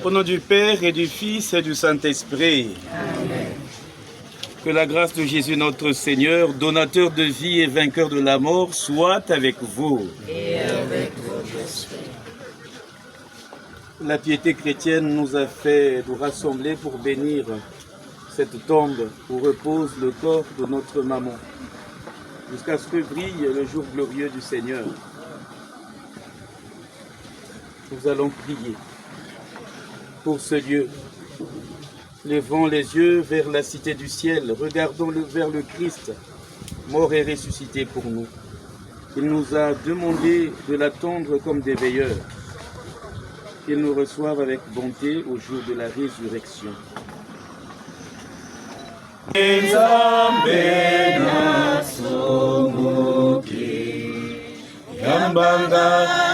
Au nom du Père et du Fils et du Saint-Esprit. Amen. Que la grâce de Jésus notre Seigneur, donateur de vie et vainqueur de la mort, soit avec vous. Et avec votre esprit. La piété chrétienne nous a fait nous rassembler pour bénir cette tombe où repose le corps de notre maman, jusqu'à ce que brille le jour glorieux du Seigneur. Nous allons prier pour ce lieu. Levons les yeux vers la cité du ciel, regardons vers le Christ, mort et ressuscité pour nous. Il nous a demandé de l'attendre comme des veilleurs, qu'il nous reçoive avec bonté au jour de la résurrection. Yambanga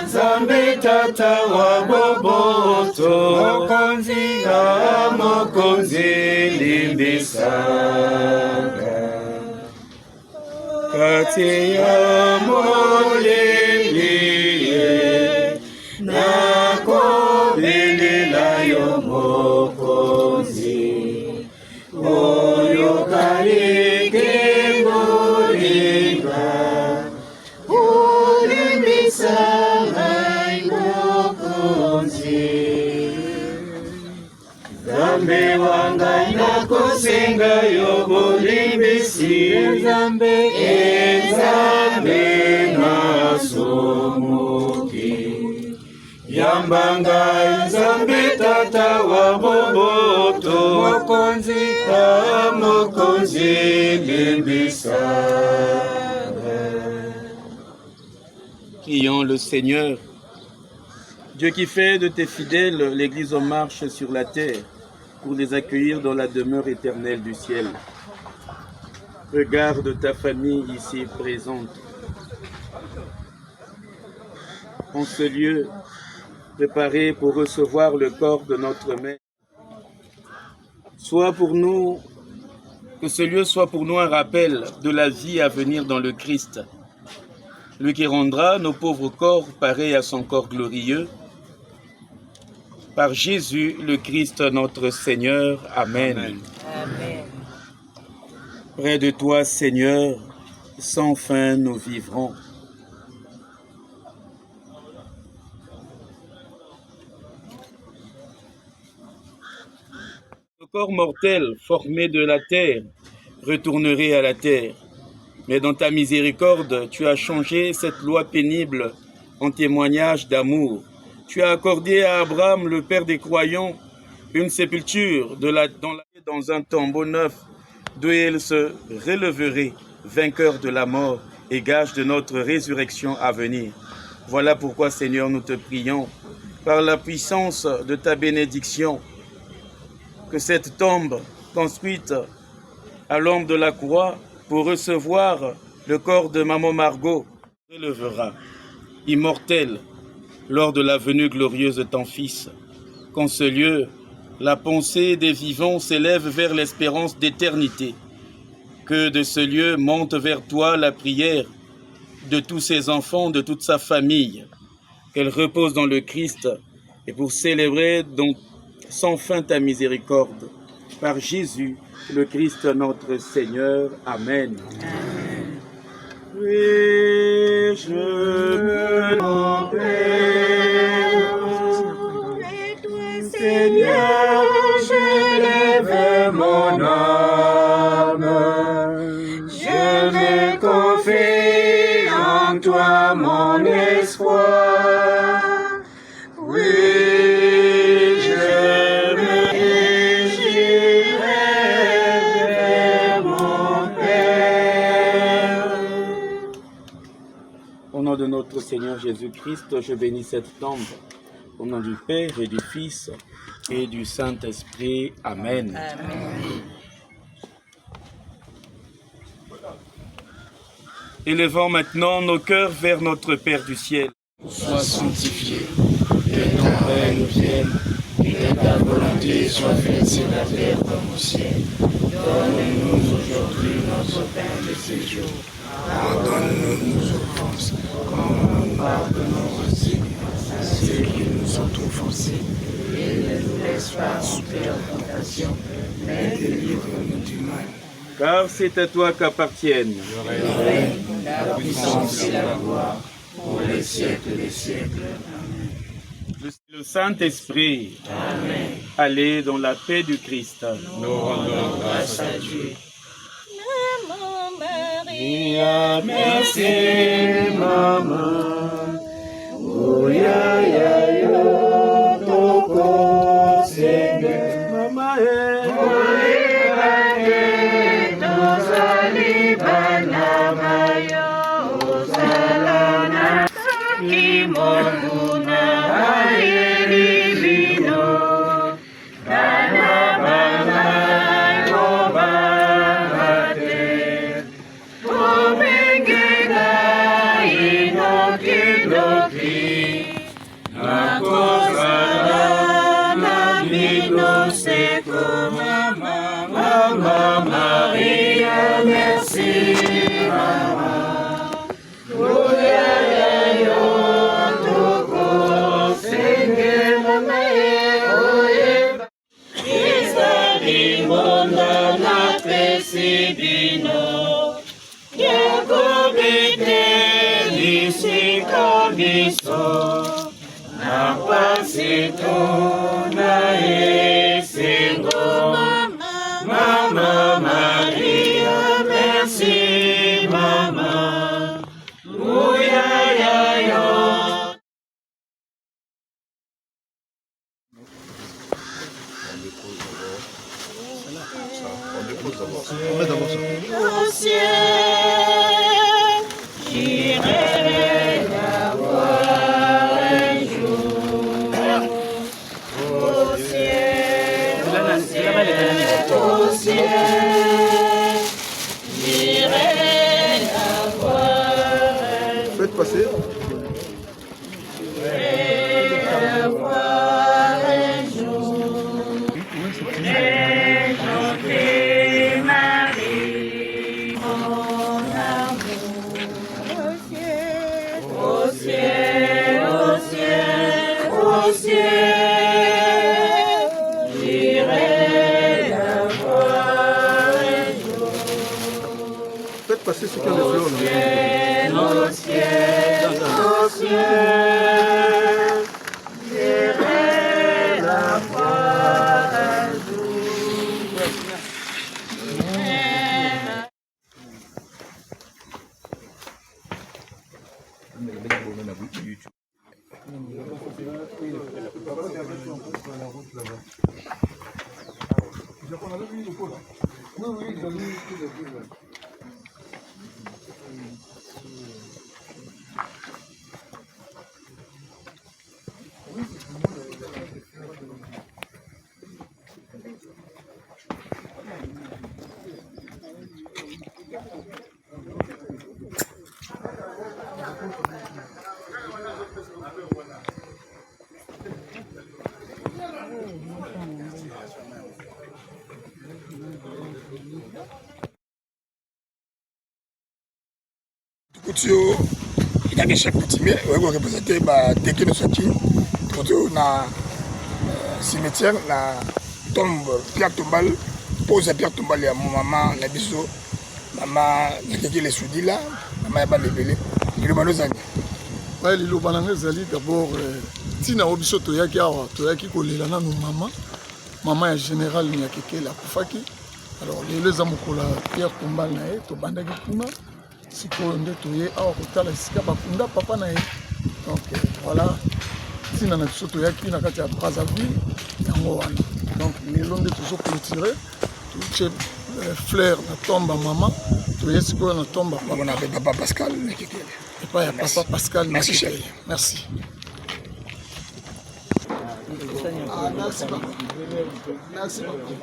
Nzambe Tata wa Boboto Mokonzi limbisanga kati ya moleliye nakobelela yo mokonzi oyo kalike molinga Nzambe wanga inakosenga yo bolimbisi Nzambe nasomoki Yambanga Nzambe Tata wa Boboto Mokonzi limbisanga. Prions le Seigneur, Dieu qui fait de tes fidèles l'Église en marche sur la terre pour les accueillir dans la demeure éternelle du ciel. Regarde ta famille ici présente. En ce lieu préparé pour recevoir le corps de notre Mère, que ce lieu soit pour nous un rappel de la vie à venir dans le Christ. Lui qui rendra nos pauvres corps pareils à son corps glorieux, par Jésus le Christ notre Seigneur. Amen. Amen. Près de toi, Seigneur, sans fin nous vivrons. Le corps mortel formé de la terre retournerait à la terre. Mais dans ta miséricorde, tu as changé cette loi pénible en témoignage d'amour. Tu as accordé à Abraham, le père des croyants, une sépulture dans un tombeau neuf, d'où il se relèverait, vainqueur de la mort et gage de notre résurrection à venir. Voilà pourquoi, Seigneur, nous te prions, par la puissance de ta bénédiction, que cette tombe construite à l'ombre de la croix, pour recevoir le corps de Maman Margot, relèvera, immortel, lors de la venue glorieuse de ton Fils. Qu'en ce lieu, la pensée des vivants s'élève vers l'espérance d'éternité. Que de ce lieu monte vers toi la prière de tous ses enfants, de toute sa famille. Qu'elle repose dans le Christ et pour célébrer donc sans fin ta miséricorde. Par Jésus, le Christ notre Seigneur. Amen. Amen. Oui, je me rappelle. Et toi, Seigneur, je lève mon âme. Je me confie en toi mon espoir. Oui. De notre Seigneur Jésus-Christ, je bénis cette tombe. Au nom du Père et du Fils et du Saint-Esprit. Amen. Amen. Élevons maintenant nos cœurs vers notre Père du ciel. Sois sanctifié, que ton règne vienne, que ta volonté soit faite sur la terre comme au ciel. Donne-nous aujourd'hui notre pain de ce jour. Pardonne-nous nos offenses, comme nous pardonnons aussi à ceux qui nous ont offensés. Et ne nous laisse pas entrer en tentation, mais délivre-nous du mal. Car c'est à toi qu'appartiennent Le règne, la puissance et la gloire, pour les siècles des siècles. le Saint-Esprit. Allez dans la paix du Christ. Nous rendons grâce à Dieu. Maman Maria, merci, maman. Ouya ya yo toko senge. Mama, Oibate tozali bana bayo ozalana kimonguna ayeli bino bana bana yobangate obengenga inokidoki nakozala na bino seko Mama Maria, merci, Mama. Ouya ya yo toko senge mama oye. Izali monda na pesi bino. Yakobite lisika biso. Na pasito na esengo. Mama Maria, merci, Mama. Ouya ya yo. Au ciel, j'irai la voir un jour. Au ciel, au ciel, j'irai la voir un jour. Faites passer. J'irai la voir un jour. J'ai chanté Marie, mon amour. Au ciel, au ciel, au ciel, j'irai la voir un jour. Faites passer ceux qui ont des fleurs. là. Au ciel, au ciel, j'irai la voir un jour. Kutio itake chaque coutumier on représenter ba teke no saki kutio na cimetière na tombe Pierre Tombal pose Pierre Tombal ya maman na biso maman teke les soudila maman ya ba lebele le banozani Ouais, les lobananga zali d'abord tina obiso toyaki awa toyaki kolela na no maman ya général Nyakeke la kufaki alors les amokola Pierre Tombal na ye to bandaki kuna sikoyo nde toye awa kotala esika bakunda papa na ye donc voilà ntina na biso toyaki na kati ya Brazzaville yango wana donc lelo nde tozoclôture totie fleur na tomba mama toye sikoyo na tomba on appelle papa Pascal Nyakeke epai ya papa Pascal Merci, Nyakeke. chérie. Merci. Merci beaucoup. Merci beaucoup.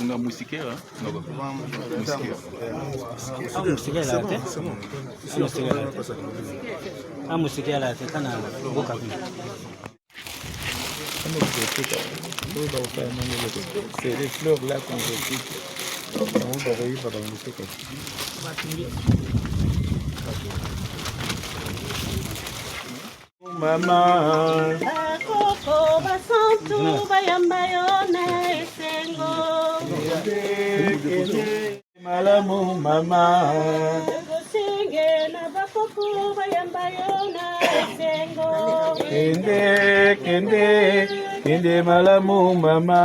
Unga musike hein? C'est les fleurs là qu'on récite. Maman. Bakoko basantu bayamba yona esengo. Malamu mama. Gosenge na bakoko bayamba yona esengo. Kende malamu mama.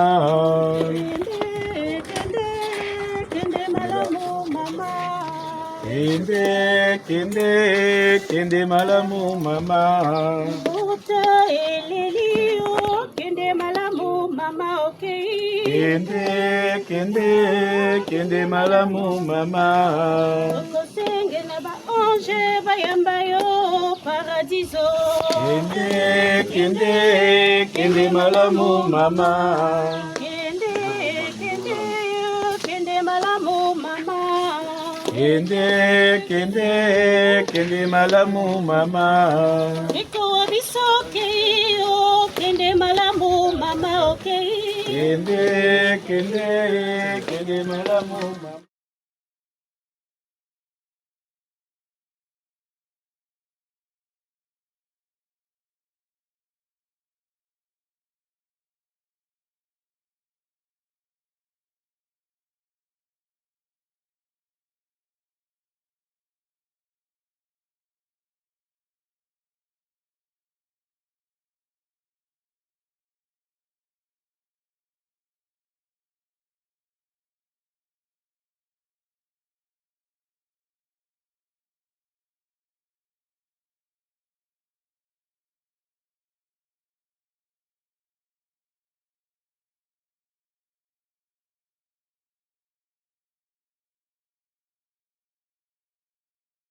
Kende malamu mama. Kende malamu mama. Buta elelio kende malamu mama okay. Kende malamu mama. Gosenge na ba ange bayamba yo paradiso. Kende malamu mama. Kende malamu mama. Kende malamu mama. Iko bisoke yo kende malamu mama okay. Kende malamu mama.